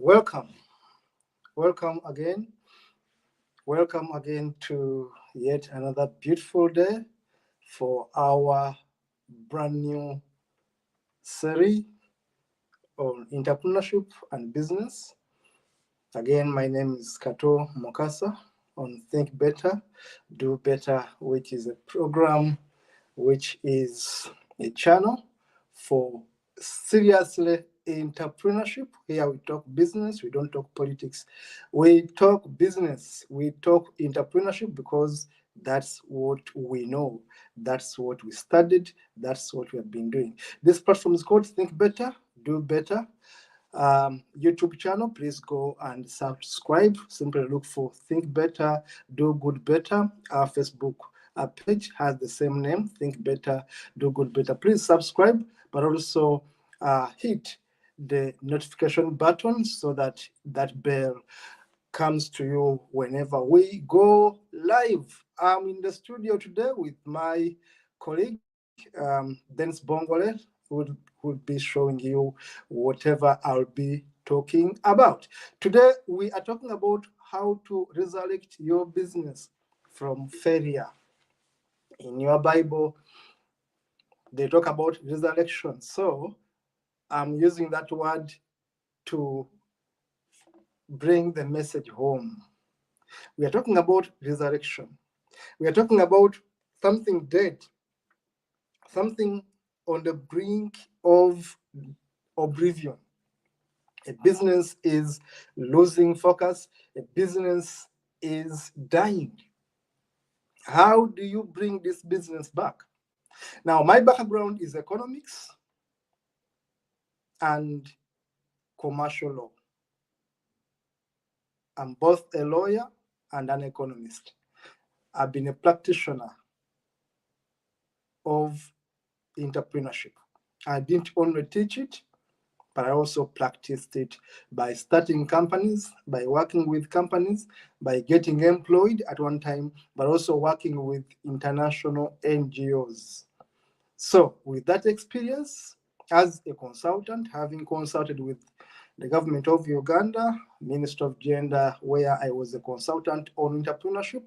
Welcome, welcome again, welcome again to yet another beautiful day for our brand new series on entrepreneurship and business. Again, my name is Kato Mokasa on Think Better, Do Better, which is a program which is a channel for seriously entrepreneurship. Here we talk business, we don't talk politics. We talk business, we talk entrepreneurship because that's what we know, that's what we studied, that's what we have been doing. This platform is called Think Better, Do Better. YouTube channel, please go and subscribe. Simply look for Think Better, Do Good Better. Our Facebook page has the same name, Think Better, Do Good Better. Please subscribe, but also hit the notification button so that that bell comes to you whenever we go live. I'm in the studio today with my colleague, Dennis Bongole, who will be showing you whatever I'll be talking about. Today, we are talking about how to resurrect your business from failure. In your Bible, they talk about resurrection. So I'm using that word to bring the message home. We are talking about resurrection. We are talking about something dead, something on the brink of oblivion. A business is losing focus, a business is dying. How do you bring this business back? Now, my background is economics and commercial law. I'm both a lawyer and an economist. I've been a practitioner of entrepreneurship. I didn't only teach it, but I also practiced it by starting companies, by working with companies, by getting employed at one time, but also working with international NGOs. So with that experience, as a consultant, having consulted with the government of Uganda, Minister of Gender, where I was a consultant on entrepreneurship,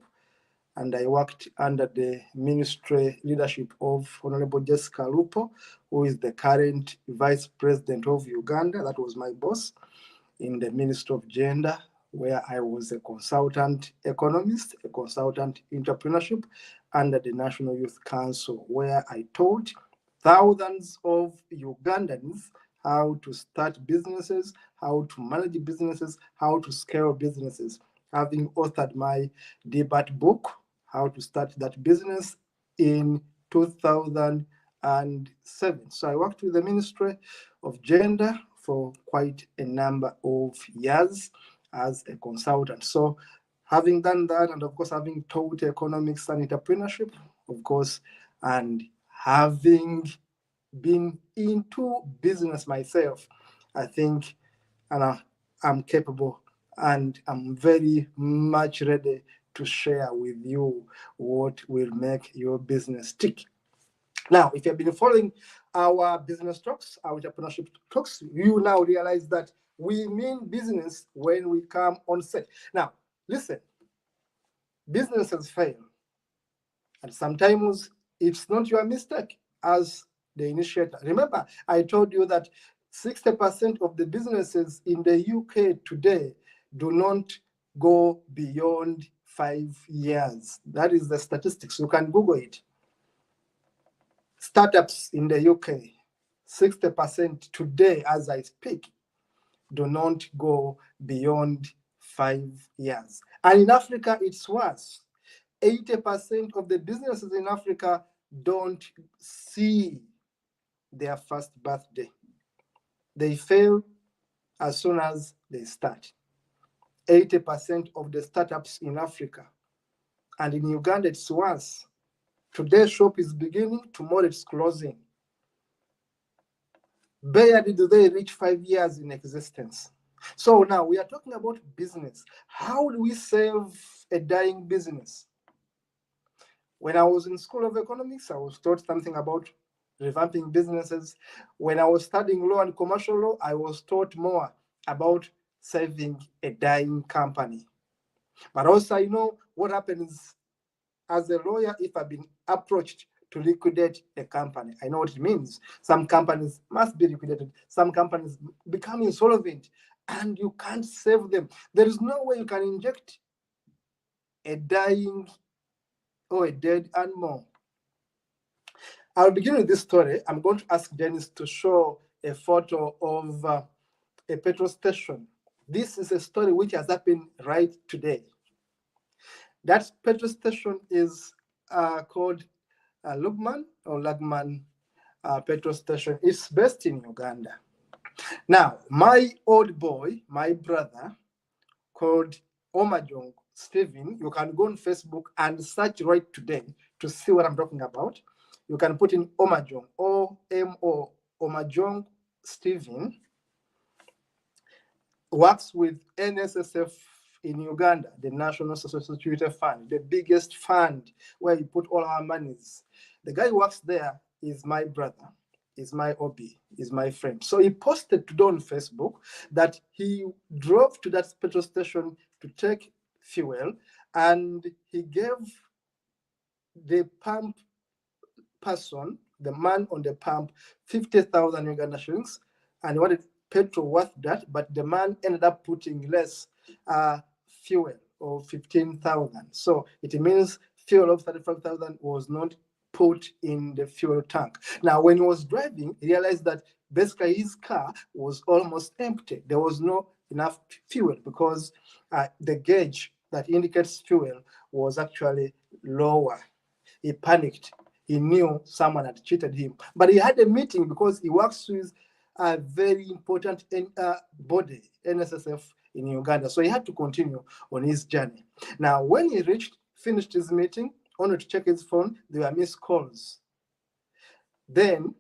and I worked under the ministry leadership of Honorable Jessica Lupo, who is the current Vice President of Uganda. That was my boss in the Ministry of Gender, where I was a consultant economist, a consultant entrepreneurship under the National Youth Council, where I taught thousands of Ugandans how to start businesses, how to manage businesses, how to scale businesses. Having authored my debut book, How to Start That Business, in 2007. So I worked with the Ministry of Gender for quite a number of years as a consultant. So having done that, and of course having taught economics and entrepreneurship, of course, and having been into business myself, I think I'm capable and I'm very much ready to share with you what will make your business tick. Now, if you've been following our business talks, our entrepreneurship talks, you now realize that we mean business when we come on set. Now, listen, businesses fail. And sometimes it's not your mistake as the initiator. Remember, I told you that 60% of the businesses in the UK today do not go beyond 5 years. That is the statistics. You can Google it. Startups in the UK, 60% today, as I speak, do not go beyond 5 years. And in Africa, it's worse. 80% of the businesses in Africa don't see their first birthday. They fail as soon as they start. 80% of the startups in Africa. And in Uganda, it's worse. Today's shop is beginning, tomorrow it's closing. Barely do they reach 5 years in existence. So now we are talking about business. How do we save a dying business? When I was in School of Economics, I was taught something about revamping businesses. When I was studying law and commercial law, I was taught more about saving a dying company. But also, you know what happens as a lawyer if I've been approached to liquidate a company. I know what it means. Some companies must be liquidated. Some companies become insolvent and you can't save them. There is no way you can inject a dying or a dead animal. I'll begin with this story. I'm going to ask Dennis to show a photo of a petrol station. This is a story which has happened right today. That petrol station is called Lagman petrol station. It's based in Uganda. Now, my old boy, my brother, called Omajong Stephen, you can go on Facebook and search right today to see what I'm talking about. You can put in Omajong, O-M-O, Omajong Stephen, works with NSSF in Uganda, the National Social Security Fund, the biggest fund where we put all our monies. The guy who works there is my brother, is my OB, is my friend. So he posted today on Facebook that he drove to that petrol station to take fuel, and he gave the pump person, the man on the pump, 50,000 Uganda shillings, and he wanted petrol worth that, but the man ended up putting less fuel, or 15,000. So it means fuel of 35,000 was not put in the fuel tank. Now, when he was driving, he realized that basically his car was almost empty. There was no enough fuel because the gauge that indicates fuel was actually lower. He panicked. He knew someone had cheated him. But he had a meeting because he works with a very important body, NSSF in Uganda. So he had to continue on his journey. Now, when he finished his meeting, only to check his phone, there were missed calls. Then,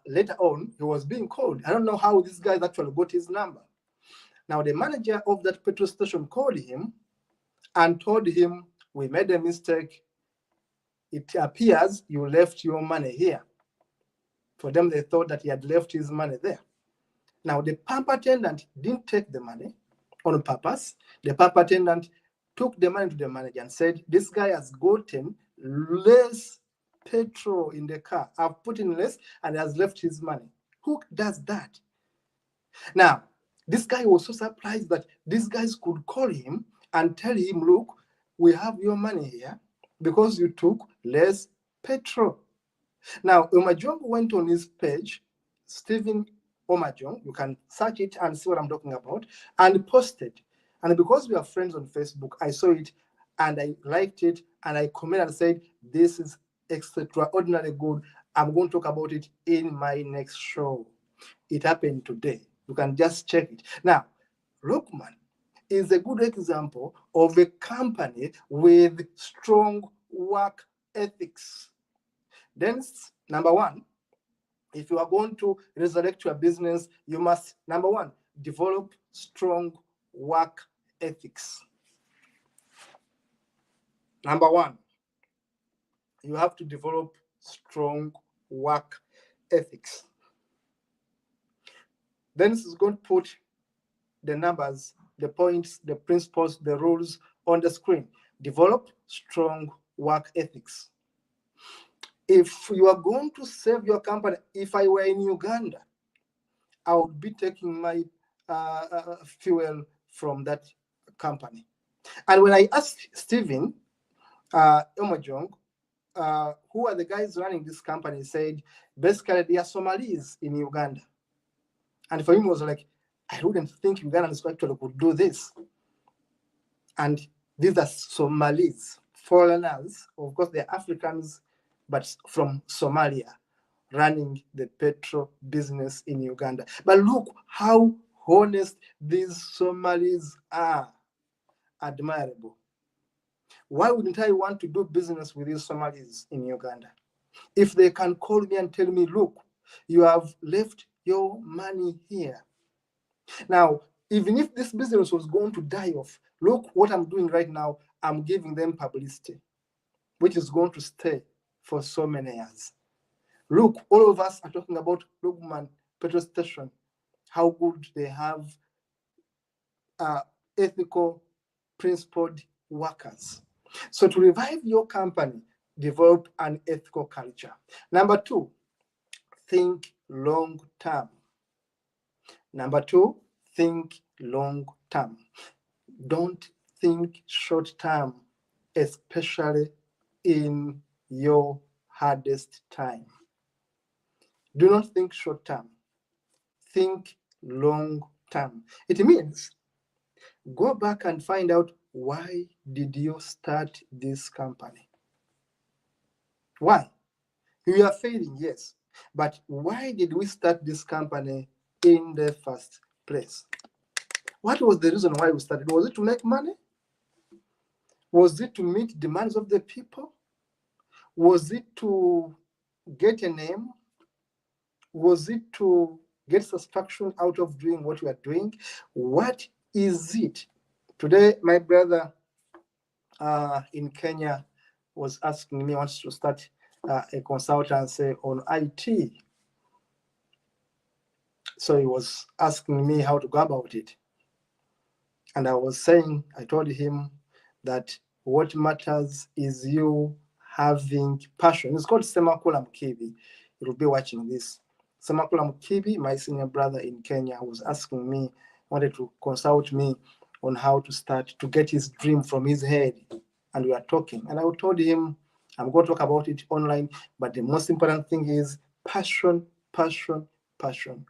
later on, he was being called. I don't know how this guy actually got his number. Now, the manager of that petrol station called him and told him, "We made a mistake. It appears you left your money here." For them, they thought that he had left his money there. Now, the pump attendant didn't take the money on purpose. The pump attendant took the money to the manager and said, "This guy has gotten less petrol in the car. I've put in less and has left his money." Who does that? Now, this guy was so surprised that these guys could call him and tell him, "Look, we have your money here because you took less petrol." Now, Omajong went on his page, Stephen Omajong, you can search it and see what I'm talking about, and posted. And because we are friends on Facebook, I saw it and I liked it and I commented and said, "This is extraordinarily good. I'm going to talk about it in my next show." It happened today. You can just check it. Now, Lukman is a good example of a company with strong work ethics. Then, number one, if you are going to resurrect your business, you must, number one, develop strong work ethics. Number one, you have to develop strong work ethics. Then this is going to put the numbers, the points, the principles, the rules on the screen. Develop strong work ethics. If you are going to save your company, if I were in Uganda, I would be taking my fuel from that company. And when I asked Stephen Omajong, who are the guys running this company, he said, basically they are Somalis in Uganda. And for him, it was like, I wouldn't think Ugandans actually could do this. And these are Somalis, foreigners. Of course, they're Africans, but from Somalia, running the petrol business in Uganda. But look how honest these Somalis are. Admirable. Why wouldn't I want to do business with these Somalis in Uganda? If they can call me and tell me, "Look, you have left your money here." Now, even if this business was going to die off, look what I'm doing right now. I'm giving them publicity, which is going to stay for so many years. Look, all of us are talking about Lugman petrol station, how good they have ethical, principled workers. So to revive your company, develop an ethical culture. Number 2, think long term. Number 2, think long term. Don't think short term, especially in your hardest time. Do not think short term. Think long term. It means go back and find out, why did you start this company? Why? We are failing, yes. But why did we start this company in the first place? What was the reason why we started? Was it to make money? Was it to meet demands of the people? Was it to get a name? Was it to get satisfaction out of doing what we are doing? What is it? Today, my brother in Kenya was asking me, wants to start a consultancy on IT. So he was asking me how to go about it. And I told him that what matters is you having passion. It's called Semakula Mkibi. You'll be watching this. Semakula Mkibi, my senior brother in Kenya, was asking me, wanted to consult me on how to start to get his dream from his head. And we are talking. And I told him, I'm going to talk about it online, but the most important thing is passion, passion, passion.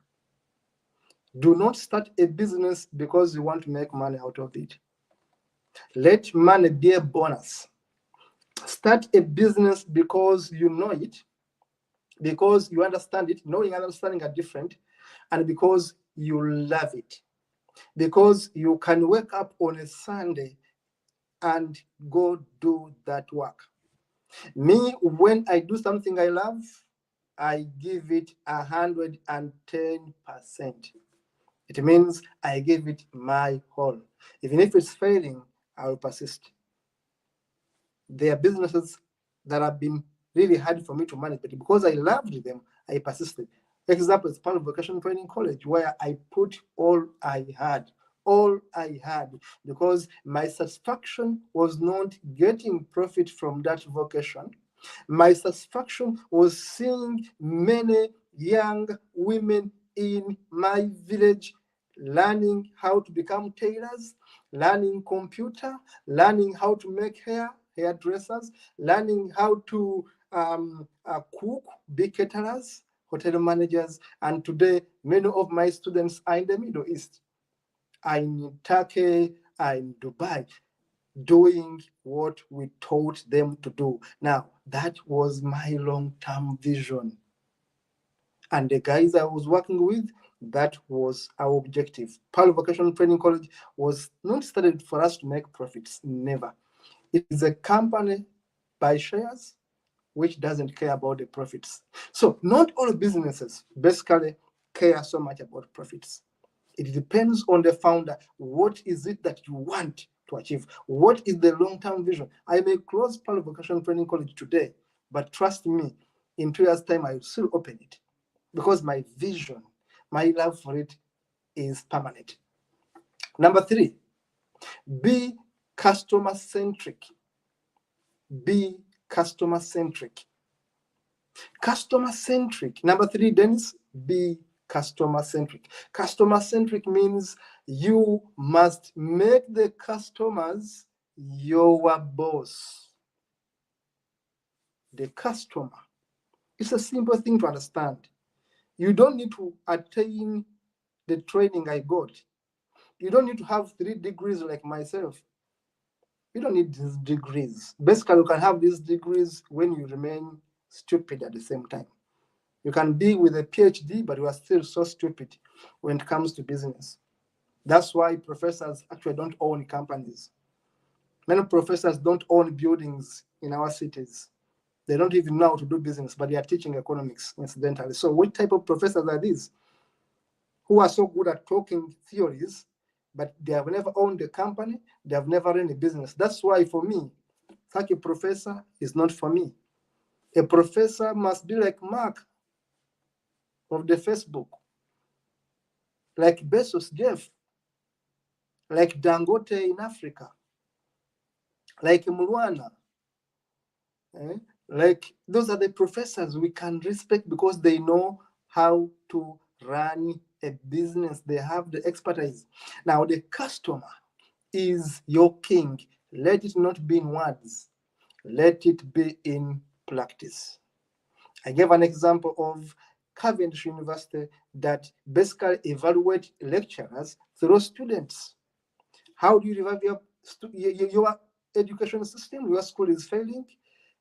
Do not start a business because you want to make money out of it. Let money be a bonus. Start a business because you know it, because you understand it. Knowing and understanding are different, and because you love it. Because you can wake up on a Sunday and go do that work. Me, when I do something I love, I give it 110%. It means I give it my whole. Even if it's failing, I will persist. There are businesses that have been really hard for me to manage, but because I loved them, I persisted. Example is part of Vocational Training College, where I put all I had, because my satisfaction was not getting profit from that vocation. My satisfaction was seeing many young women in my village learning how to become tailors, learning computer, learning how to make hairdressers, learning how to cook, be caterers, hotel managers, and today many of my students are in the Middle East, are in Turkey, are in Dubai, doing what we taught them to do. Now, that was my long-term vision. And the guys I was working with, that was our objective. Pearl Vocational Training College was not started for us to make profits, never. It is a company by shares which doesn't care about the profits. So not all businesses basically care so much about profits. It depends on the founder. What is it that you want to achieve? What is the long-term vision? I may close Pearl Vocational Training College today, but trust me, in 2 years' time, I will still open it because my vision, my love for it is permanent. Number 3, be customer-centric. Be customer-centric. Customer-centric. Number 3, Dennis, be customer-centric. Customer-centric means you must make the customers your boss. The customer. It's a simple thing to understand. You don't need to attain the training I got. You don't need to have 3 degrees like myself. You don't need these degrees. Basically, you can have these degrees when you remain stupid at the same time. You can be with a PhD, but you are still so stupid when it comes to business. That's why professors actually don't own companies. Many professors don't own buildings in our cities. They don't even know how to do business, but they are teaching economics, incidentally. So what type of professors are these? Who are so good at talking theories, but they have never owned a company, they have never run a business. That's why for me, such a professor is not for me. A professor must be like Mark of the Facebook, like Bezos, Jeff. like Dangote in Africa, like Mulwana. Like those are the professors we can respect because they know how to run a business. They have the expertise. Now the customer is your king. Let it not be in words. Let it be in practice. I gave an example of Cavendish University that basically evaluate lecturers through students. How do you revive your education system? Your school is failing.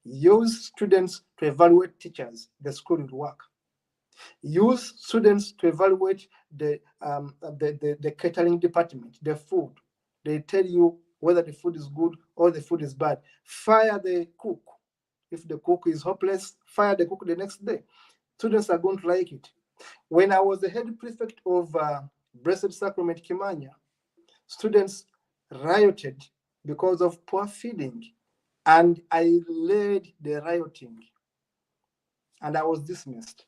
Use students to evaluate teachers. The school will work. Use students to evaluate the catering department, the food. They tell you whether the food is good or the food is bad. Fire the cook. If the cook is hopeless, fire the cook the next day. Students are going to like it. When I was the head prefect of Blessed Sacrament Kimanya, students rioted because of poor feeding, and I led the rioting, and I was dismissed.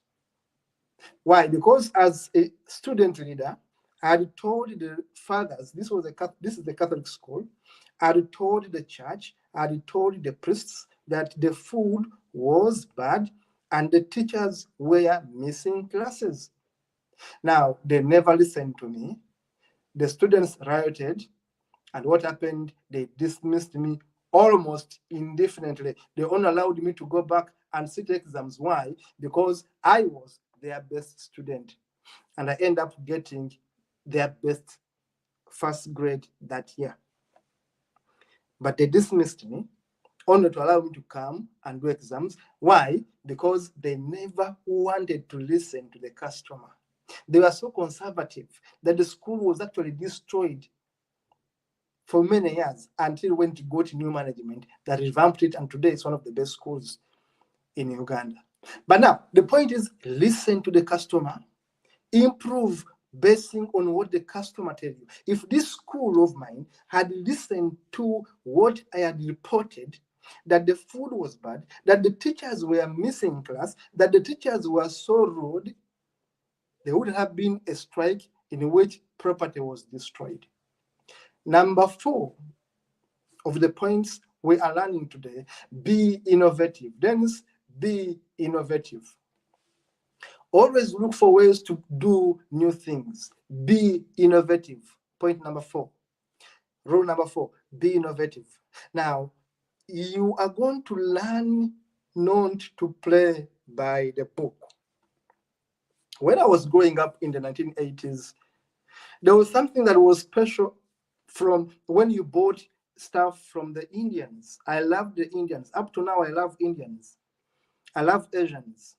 Why? Because as a student leader, I had told the fathers, this is the Catholic school, I had told the church, I had told the priests that the food was bad and the teachers were missing classes. Now, they never listened to me. The students rioted, and what happened? They dismissed me almost indefinitely. They only allowed me to go back and sit exams. Why? Because I was their best student, and I end up getting their best first grade that year. But they dismissed me only to allow me to come and do exams. Why? Because they never wanted to listen to the customer. They were so conservative that the school was actually destroyed for many years until when it got new management that revamped it, and today it's one of the best schools in Uganda. But now, the point is, listen to the customer, improve basing on what the customer tells you. If this school of mine had listened to what I had reported, that the food was bad, that the teachers were missing class, that the teachers were so rude, there would have been a strike in which property was destroyed. Number 4 of the points we are learning today, be innovative. Dennis, be innovative. Always look for ways to do new things. Be innovative. Point number 4. Rule number 4, be innovative. Now, you are going to learn not to play by the book. When I was growing up in the 1980s, there was something that was special from when you bought stuff from the Indians. I love the Indians. Up to now, I love Indians. I love Asians.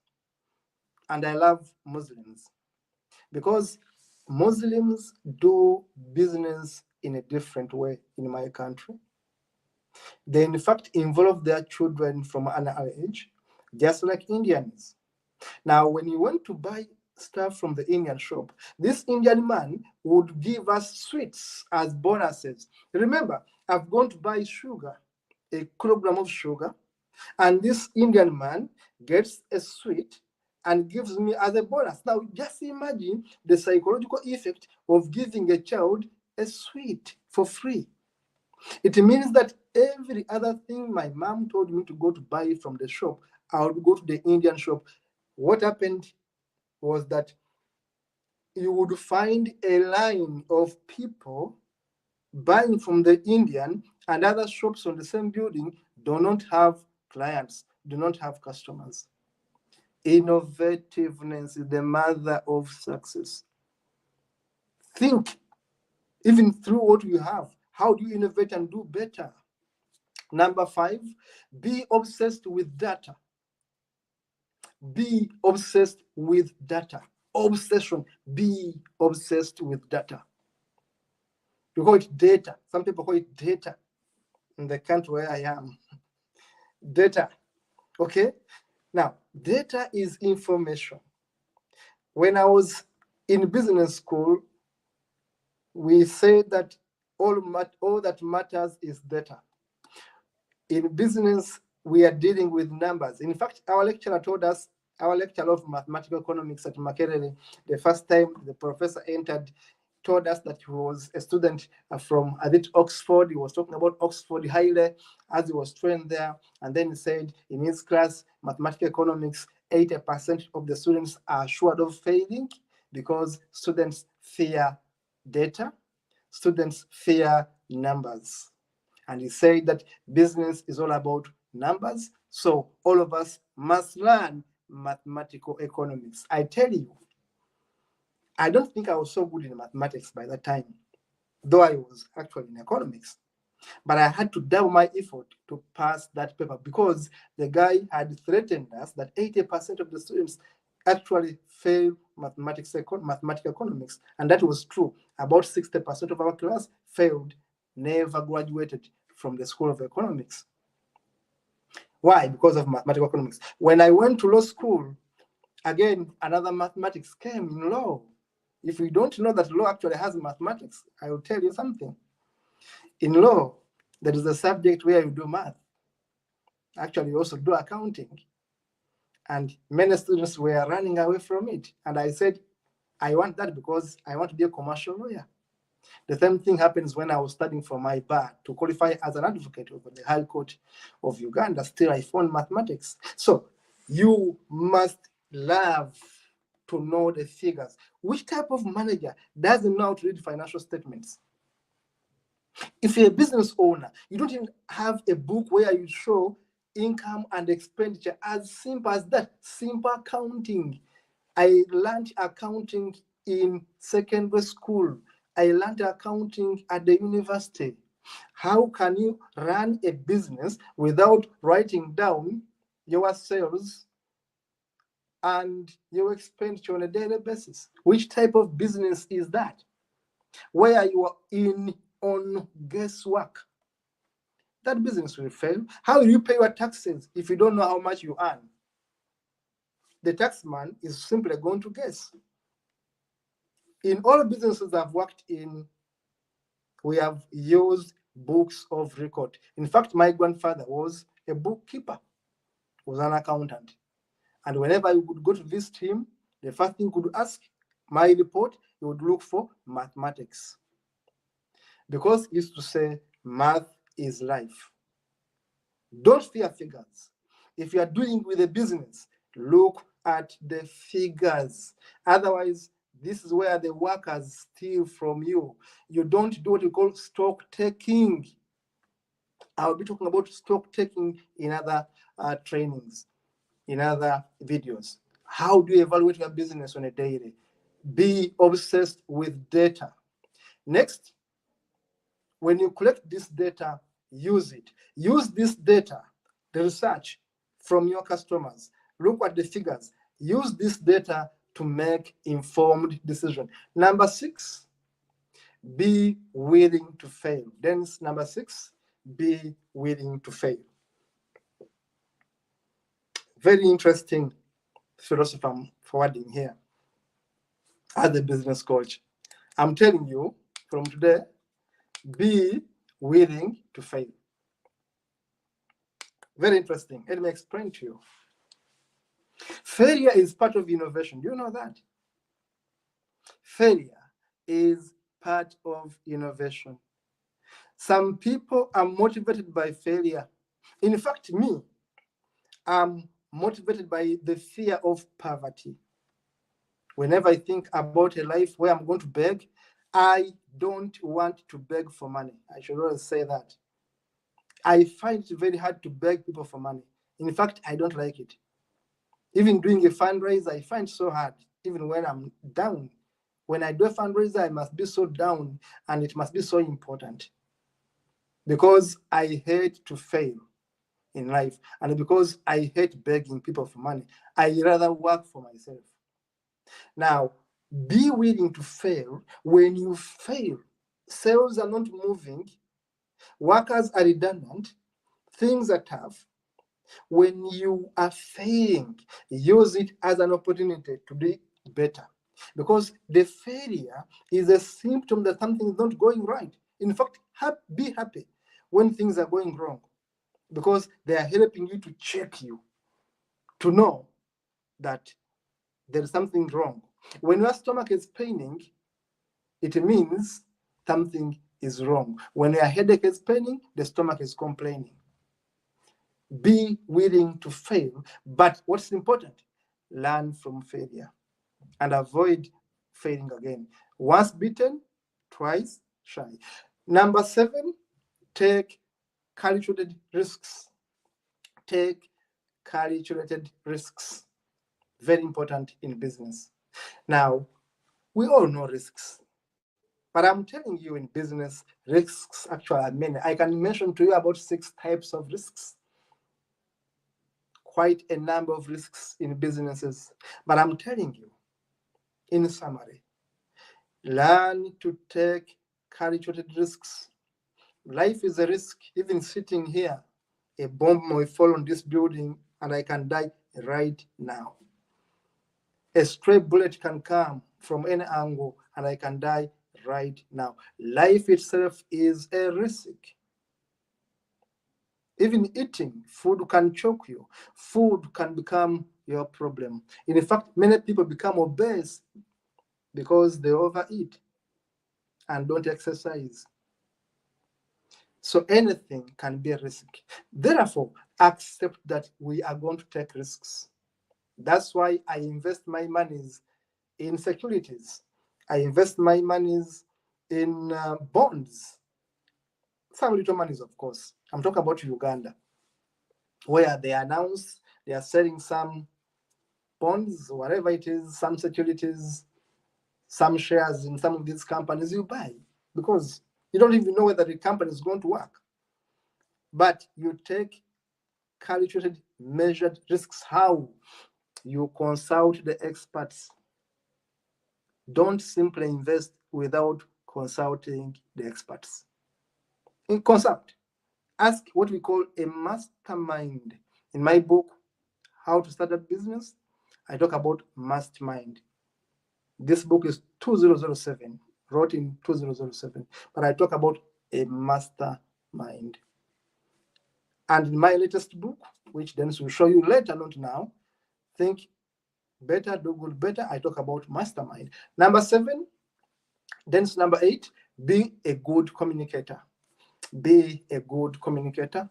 And I love Muslims. Because Muslims do business in a different way in my country. They, in fact, involve their children from an early age, just like Indians. Now, when you want to buy stuff from the Indian shop, this Indian man would give us sweets as bonuses. Remember, I've gone to buy sugar, a kilogram of sugar, and this Indian man gets a sweet and gives me as a bonus. Now, just imagine the psychological effect of giving a child a sweet for free. It means that every other thing my mom told me to go to buy from the shop, I would go to the Indian shop. What happened was that you would find a line of people buying from the Indian, and other shops on the same building do not have clients, do not have customers. Innovativeness is the mother of success. Think, even through what you have, how do you innovate and do better? Number 5, be obsessed with data. Be obsessed with data. Obsession, be obsessed with data. You call it data. Some people call it data in the country where I am. Data, okay? Now, data is information. When I was in business school, we said that all that matters is data. In business, we are dealing with numbers. In fact, our lecturer told us, our lecturer of mathematical economics at Makerere, the first time the professor entered told us that he was a student from Oxford. He was talking about Oxford highly as he was trained there. And then he said in his class, mathematical economics, 80% of the students are assured of failing because students fear data, students fear numbers. And he said that business is all about numbers. So all of us must learn mathematical economics. I tell you, I don't think I was so good in mathematics by that time, though I was actually in economics. But I had to double my effort to pass that paper because the guy had threatened us that 80% of the students actually fail mathematical economics. And that was true. About 60% of our class failed, never graduated from the School of Economics. Why? Because of mathematical economics. When I went to law school, again, another mathematics came in law. If we don't know that law actually has mathematics, I will tell you something. In law, there is a subject where you do math. Actually, you also do accounting. And many students were running away from it. And I said, I want that because I want to be a commercial lawyer. The same thing happens when I was studying for my bar to qualify as an advocate over the High Court of Uganda. Still, I found mathematics. So you must love to know the figures. Which type of manager doesn't know how to read financial statements? If you're a business owner, you don't even have a book where you show income and expenditure. As simple as that, simple accounting. I learned accounting in secondary school. I learned accounting at the university. How can you run a business without writing down your sales and your expenditure on a daily basis? Which type of business is that? Where you are in on guesswork, that business will fail. How will you pay your taxes if you don't know how much you earn? The taxman is simply going to guess. In all businesses I've worked in, we have used books of record. In fact, my grandfather was a bookkeeper, was an accountant. And whenever you would go to visit him, the first thing you could ask, my report, you would look for mathematics. Because he used to say, math is life. Don't fear figures. If you are doing with a business, look at the figures. Otherwise, this is where the workers steal from you. You don't do what you call stock taking. I'll be talking about stock taking in other trainings, in other videos. How do you evaluate your business on a daily? Be obsessed with data. Next, when you collect this data, use it. Use this data, the research from your customers. Look at the figures. Use this data to make informed decisions. Number 6, be willing to fail. Then number 6, be willing to fail. Very interesting philosophy I'm forwarding here as a business coach. I'm telling you from today, be willing to fail. Very interesting. Let me explain to you. Failure is part of innovation. Do you know that? Failure is part of innovation. Some people are motivated by failure. In fact, me, I'm motivated by the fear of poverty. Whenever I think about a life where I'm going to beg, I don't want to beg for money. I should always say that. I find it very hard to beg people for money. In fact, I don't like it. Even doing a fundraiser, I find it so hard, even when I'm down. When I do a fundraiser, I must be so down, and it must be so important. Because I hate to fail in life, and because I hate begging people for money, I rather work for myself. Now, be willing to fail. When you fail, sales are not moving, workers are redundant, things are tough. When you are failing, use it as an opportunity to do better. Because the failure is a symptom that something is not going right. In fact, be happy when things are going wrong, because they are helping you to check you, to know that there is something wrong. When your stomach is paining, it means something is wrong. When your headache is paining, the stomach is complaining. Be willing to fail, but what's important? Learn from failure and avoid failing again. Once beaten, twice shy. Number 7, take calculated risks. Take calculated risks. Very important in business. Now, we all know risks, but I'm telling you in business, risks actually are many. I can mention to you about 6 types of risks. Quite a number of risks in businesses. But I'm telling you, in summary, learn to take calculated risks. Life is a risk. Even sitting here, a bomb may fall on this building and I can die right now. A stray bullet can come from any angle and I can die right now. Life itself is a risk. Even eating food can choke you. Food can become your problem. In fact, many people become obese because they overeat and don't exercise. So anything can be a risk. Therefore, accept that we are going to take risks. That's why I invest my monies in securities. I invest my monies in bonds. Some little monies, of course. I'm talking about Uganda, where they announce they are selling some bonds, whatever it is, some securities, some shares in some of these companies. You buy because you don't even know whether the company is going to work. But you take calculated, measured risks. How? You consult the experts. Don't simply invest without consulting the experts. In consult, ask what we call a mastermind. In my book, How to Start a Business, I talk about mastermind. This book is 2007, wrote in 2007, but I talk about a mastermind. And in my latest book, which Dennis will show you later, not now, Think Better, Do Good Better, I talk about mastermind. Number 7, Dennis, number 8, be a good communicator. Be a good communicator.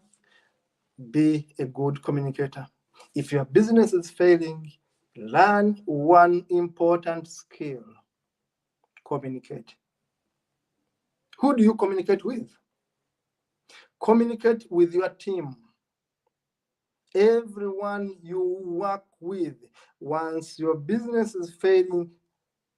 Be a good communicator. If your business is failing, learn one important skill: communicate. Who do you communicate with? Communicate with your team. Everyone you work with. Once your business is failing,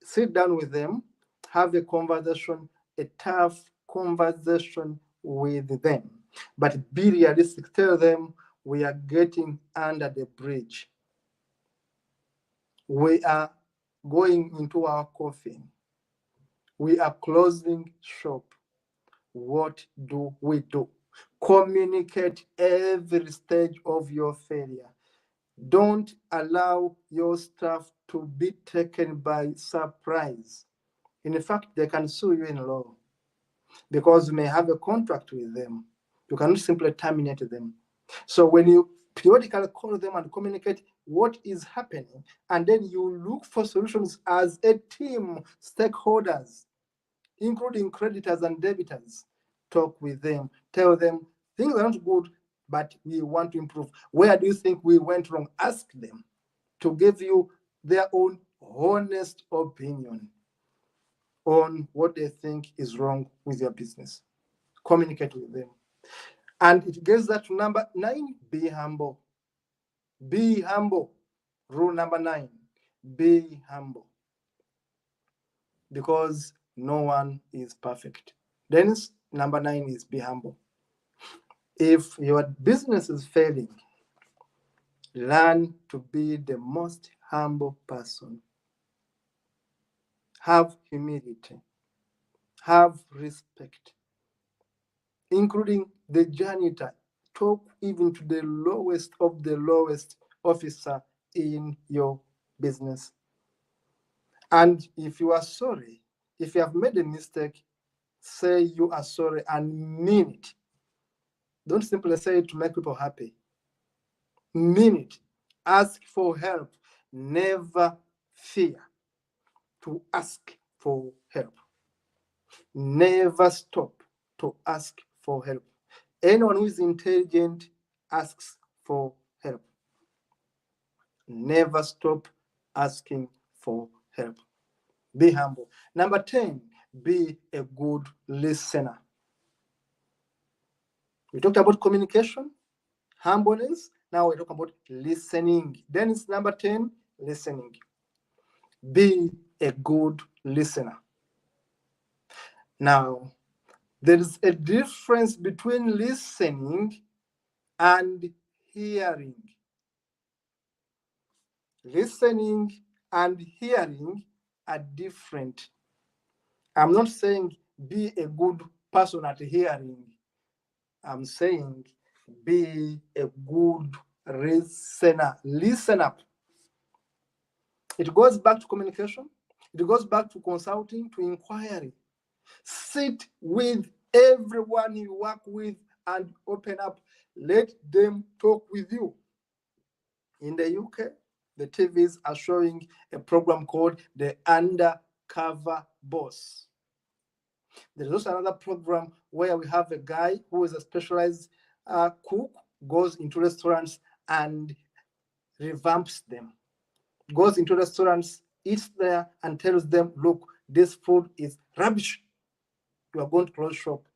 sit down with them, have a conversation, a tough conversation with them. But be realistic. Tell them we are getting under the bridge. We are going into our coffin. We are closing shop. What do we do? Communicate every stage of your failure. Don't allow your staff to be taken by surprise. In fact, they can sue you in law because you may have a contract with them. You cannot simply terminate them. So when you periodically call them and communicate what is happening, and then you look for solutions as a team, stakeholders, including creditors and debitors, talk with them, tell them things are not good, but we want to improve. Where do you think we went wrong? Ask them to give you their own honest opinion on what they think is wrong with your business. Communicate with them. And it gets that to number 9, be humble. Be humble. Rule number 9, be humble. Because no one is perfect. Then number 9 is be humble. If your business is failing, learn to be the most humble person. Have humility. Have respect, including the janitor. Talk even to the lowest of the lowest officer in your business. And if you are sorry, if you have made a mistake, say you are sorry and mean it. Don't simply say it to make people happy. Mean it. Ask for help. Never fear to ask for help. Never stop to ask for help. Anyone who is intelligent asks for help. Never stop asking for help. Be humble. Number 10, be a good listener. We talked about communication, humbleness. Now we talk about listening. Then it's number 10, listening. Be a good listener. Now, there is a difference between listening and hearing. Listening and hearing are different. I'm not saying be a good person at hearing. I'm saying be a good listener. Listen up. It goes back to communication. It goes back to consulting, to inquiry. Sit with everyone you work with and open up. Let them talk with you. In the UK, the TVs are showing a program called The Undercover Boss. There's also another program where we have a guy who is a specialized cook, goes into restaurants and revamps them. Goes into restaurants, eats there, and tells them, look, this food is rubbish. You are going to close shop.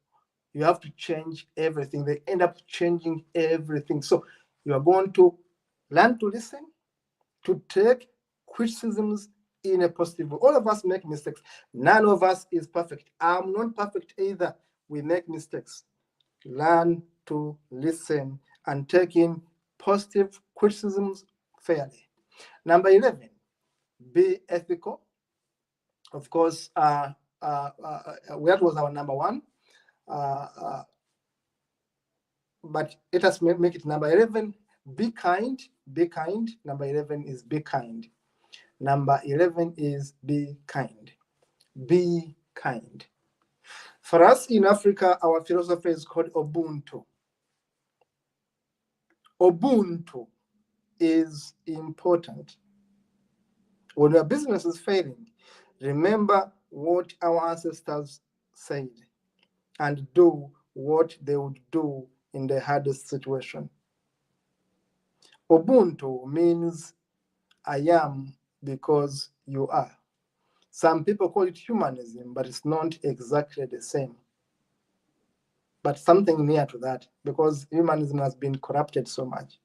You have to change everything. They end up changing everything. So you are going to learn to listen, to take criticisms in a positive way. All of us make mistakes. None of us is perfect. I'm not perfect either. We make mistakes. Learn to listen and take in positive criticisms fairly. Number 11, be ethical. Of course, that was our number 1. But let us make it number 11. Be kind. Be kind. Number 11 is be kind. Number 11 is be kind. Be kind. For us in Africa, our philosophy is called Ubuntu. Ubuntu is important. When your business is failing, remember what our ancestors said and do what they would do in the hardest situation. Ubuntu means I am because you are. Some people call it humanism, but it's not exactly the same. But something near to that, because humanism has been corrupted so much.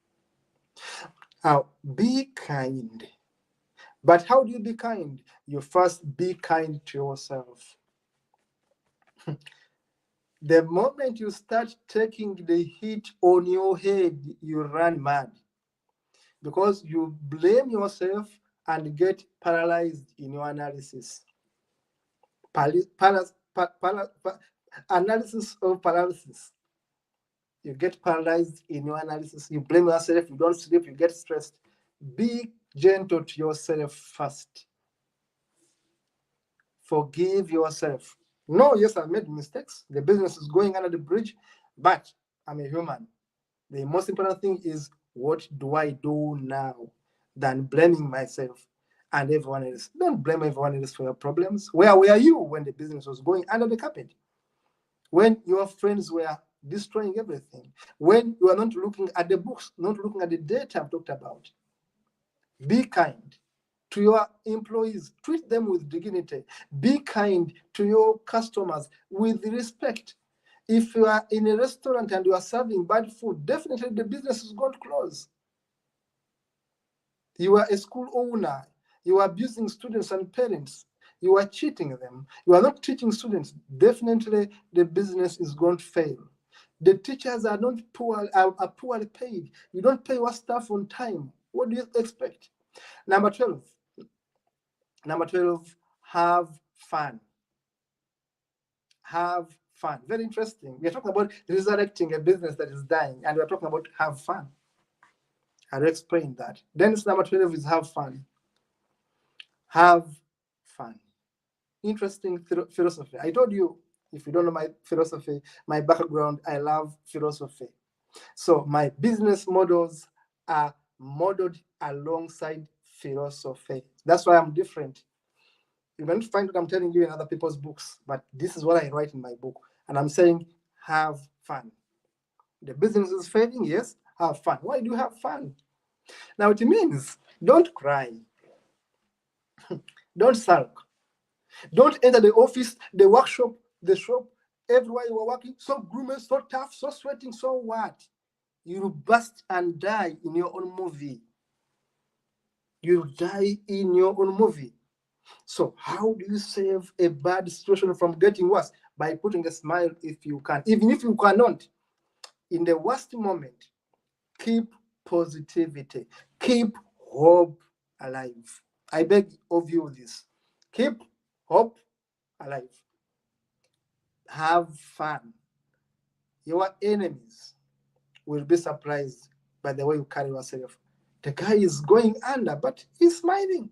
Now, be kind. But how do you be kind? You first be kind to yourself. The moment you start taking the heat on your head, you run mad. Because you blame yourself and get paralyzed in your analysis. Analysis of paralysis. You get paralyzed in your analysis. You blame yourself. You don't sleep. You get stressed. Be gentle to yourself first. Forgive yourself. No, yes, I made mistakes. The business is going under the bridge, but I'm a human. The most important thing is, what do I do now, than blaming myself and everyone else. Don't blame everyone else for your problems. Where were you when the business was going under the carpet? When your friends were destroying everything? When you are not looking at the books, not looking at the data I've talked about? Be kind to your employees. Treat them with dignity. Be kind to your customers with respect. If you are in a restaurant and you are serving bad food, definitely the business is going to close. You are a school owner. You are abusing students and parents. You are cheating them. You are not teaching students. Definitely the business is going to fail. The teachers are not are poorly paid. You don't pay your staff on time. What do you expect? Number 12. Number 12, have fun. Have fun. Very interesting. We are talking about resurrecting a business that is dying, and we are talking about have fun. I'll explain that. Then number 12 is have fun. Have fun. Interesting philosophy. I told you, if you don't know my philosophy, my background, I love philosophy. So my business models are modeled alongside philosophy. That's why I'm different. You might find what I'm telling you in other people's books, but this is what I write in my book. And I'm saying, have fun. The business is failing, yes, have fun. Why do you have fun? Now it means don't cry, don't sulk, don't enter the office, the workshop, the shop, everywhere you are working, so gloomy, so tough, so sweating, so what? You'll burst and die in your own movie. You'll die in your own movie. So how do you save a bad situation from getting worse? By putting a smile if you can. Even if you cannot, in the worst moment, keep positivity, keep hope alive. I beg of you this. Keep hope alive. Have fun. Your enemies will be surprised by the way you carry yourself. The guy is going under, but he's smiling.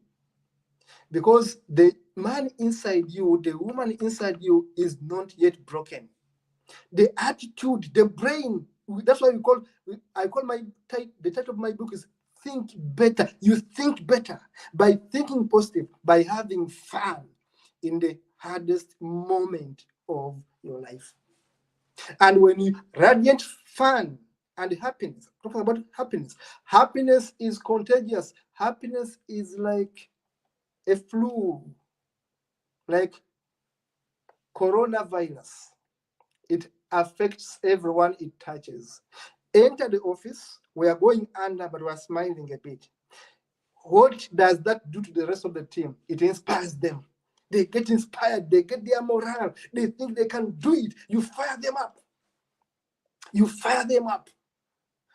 Because the man inside you, the woman inside you is not yet broken. The attitude, the brain, that's why I call the title of my book is Think Better. You think better by thinking positive, by having fun in the hardest moment of your life. And when you radiate fun and happiness, talking about happiness, happiness is contagious. Happiness is like a flu, like coronavirus. It affects everyone it touches. Enter the office, we are going under, but we are smiling a bit. What does that do to the rest of the team? It inspires them. They get inspired, they get their morale, they think they can do it. You fire them up. You fire them up.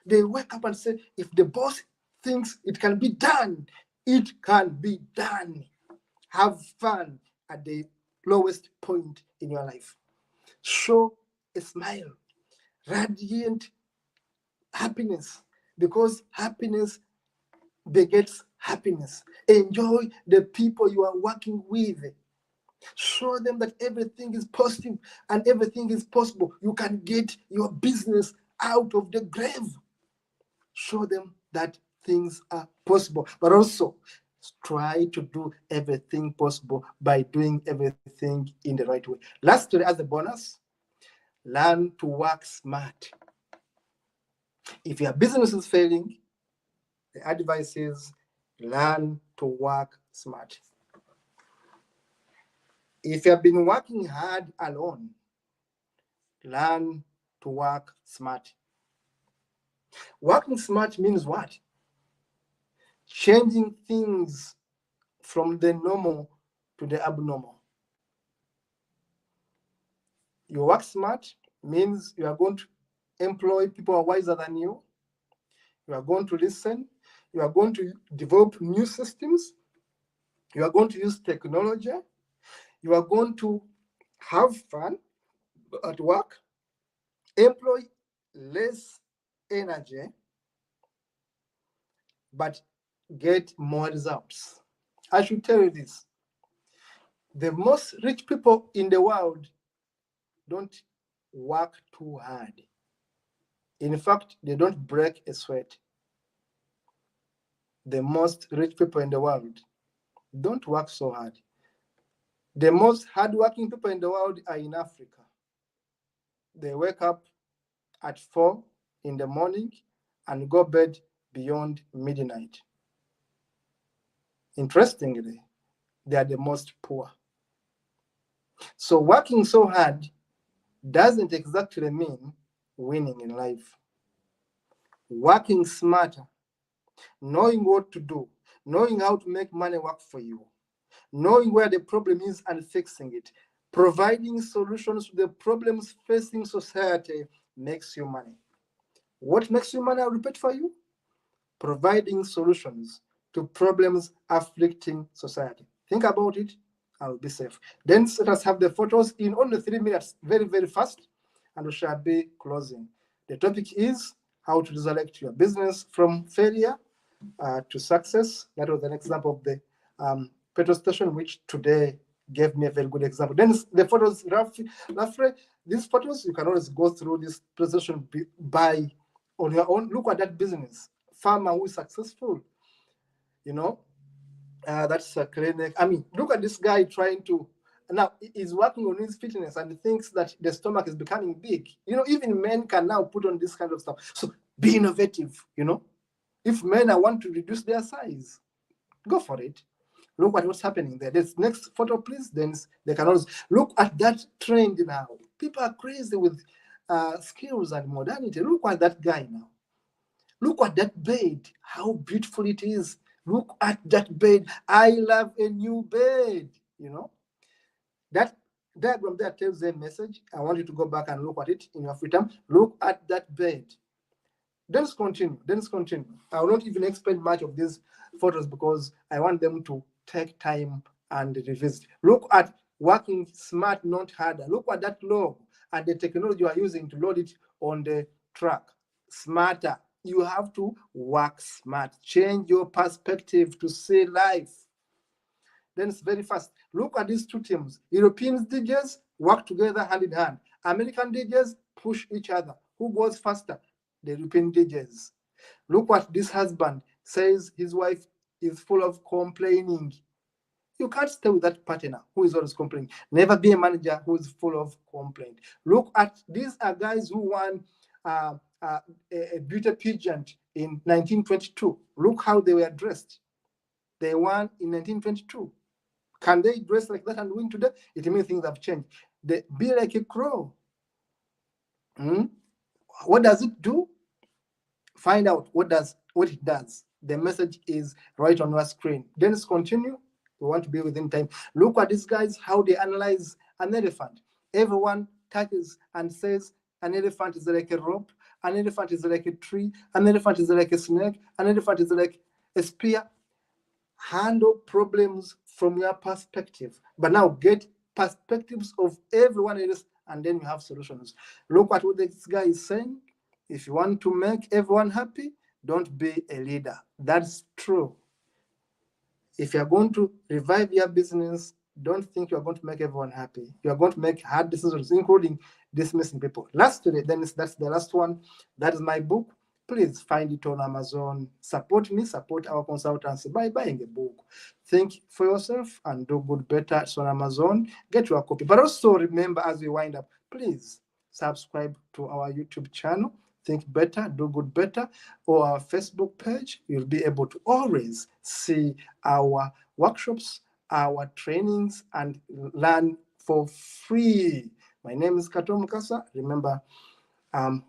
They wake up and say, if the boss thinks it can be done, it can be done. Have fun at the lowest point in your life. Show a smile, radiant happiness, because happiness begets happiness. Enjoy the people you are working with. Show them that everything is positive and everything is possible. You can get your business out of the grave. Show them that things are possible, but also try to do everything possible by doing everything in the right way. Lastly, as a bonus, learn to work smart. If your business is failing, the advice is learn to work smart. If you have been working hard alone, learn to work smart. Working smart means what? Changing things from the normal to the abnormal. You work smart means you are going to employ people who are wiser than you. You are going to listen. You are going to develop new systems. You are going to use technology. You are going to have fun at work, employ less energy, but get more results. I should tell you this. The most rich people in the world don't work too hard. In fact, they don't break a sweat. The most rich people in the world don't work so hard. The most hardworking people in the world are in Africa. They wake up at 4 in the morning and go bed beyond midnight. Interestingly, they are the most poor. So working so hard doesn't exactly mean winning in life. Working smarter, knowing what to do, knowing how to make money work for you, knowing where the problem is and fixing it, providing solutions to the problems facing society makes you money. What makes you money? I'll repeat for you. Providing solutions to problems afflicting society. Think about it. I'll be safe. Then let us have the photos in only 3 minutes, very, very fast, and we shall be closing. The topic is how to resurrect your business from failure to success. That was an example of the petrol station, which today gave me a very good example. Then the photos, roughly, these photos, you can always go through this presentation by on your own. Look at that business. Farmer who is successful, That's a clinic. I mean, look at this guy trying to. Now he's working on his fitness and he thinks that the stomach is becoming big. Even men can now put on this kind of stuff. So be innovative. If men want to reduce their size, go for it. Look at what's happening there. This next photo, please. Then they can always look at that trend now. People are crazy with skills and modernity. Look at that guy now. Look at that bed, how beautiful it is. Look at that bed. I love a new bed. That diagram there tells a message. I want you to go back and look at it in your free time. Look at that bed. Let's continue. I will not even explain much of these photos because I want them to take time and revisit. Look at working smart, not harder. Look at that log and the technology you are using to load it on the truck. Smarter. You have to work smart. Change your perspective to see life. Then it's very fast. Look at these two teams. European DJs work together hand in hand. American DJs push each other. Who goes faster? The European DJs. Look what this husband says his wife is full of complaining. You can't stay with that partner who is always complaining. Never be a manager who is full of complaint. Look at these are guys who won a beauty pageant in 1922. Look how they were dressed. They won in 1922. Can they dress like that and win today? It means things have changed. They be like a crow. What does it do? Find out what it does. The message is right on your screen. Then let's continue. We want to be within time. Look at these guys, how they analyze an elephant. Everyone touches and says an elephant is like a rope, an elephant is like a tree, an elephant is like a snake, an elephant is like a spear. Handle problems from your perspective, but now get perspectives of everyone else, and then you have solutions. Look at what this guy is saying. If you want to make everyone happy, don't be a leader. That's true. If you're going to revive your business, don't think you're going to make everyone happy. You're going to make hard decisions, including dismissing people. Lastly, that's the last one. That is my book. Please find it on Amazon. Support me, support our consultancy by buying a book. Think for yourself and do good better. It's on Amazon. Get your copy. But also remember, as we wind up, please subscribe to our YouTube channel. Think Better, Do Good Better, or our Facebook page. You'll be able to always see our workshops, our trainings, and learn for free. My name is Kato Mukasa. Remember, I'm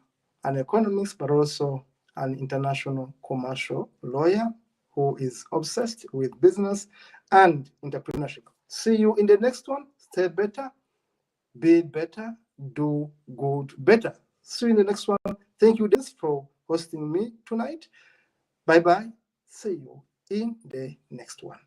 an economist, but also an international commercial lawyer who is obsessed with business and entrepreneurship. See you in the next one. Stay better, be better, do good better. See you in the next one. Thank you, Dennis, for hosting me tonight. Bye-bye. See you in the next one.